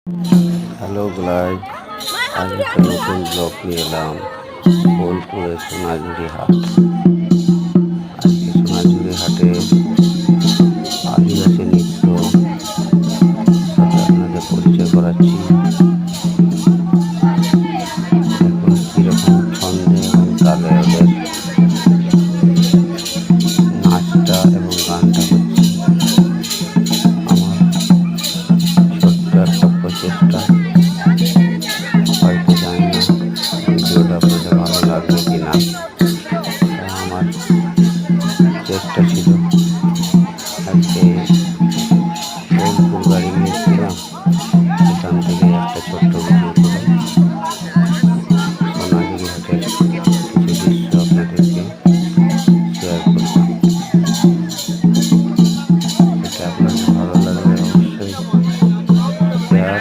Hello guys, আজ একটা নতুন ব্লগ নিয়ে এলাম বোলপুরের সোনাঝুরি হাট। আজকে সোনাঝুরি হাটে আদিবাসী নৃত্য সাথে আপনাদের পরিচয় করাচ্ছি। দেখুন কীরকম ছন্দে এবং তালে ওদের নাচটা এবং গানটা হচ্ছে। আমার ছোট্ট একটা প্রচেষ্টা, হয়তো জানি না ভিডিওটা আপনাদের ভালো লাগবে কি না। আমার চেষ্টা ছিল আজকে বোলপুর গাড়ি নিয়েছিলাম, সেখান থেকে একটা ছোট্ট ভিডিও করে সোনাঝুরি হাটের কিছু দৃশ্য আপনাদেরকে শেয়ার করলাম। এটা আপনাদের ভালো লাগলে অবশ্যই শেয়ার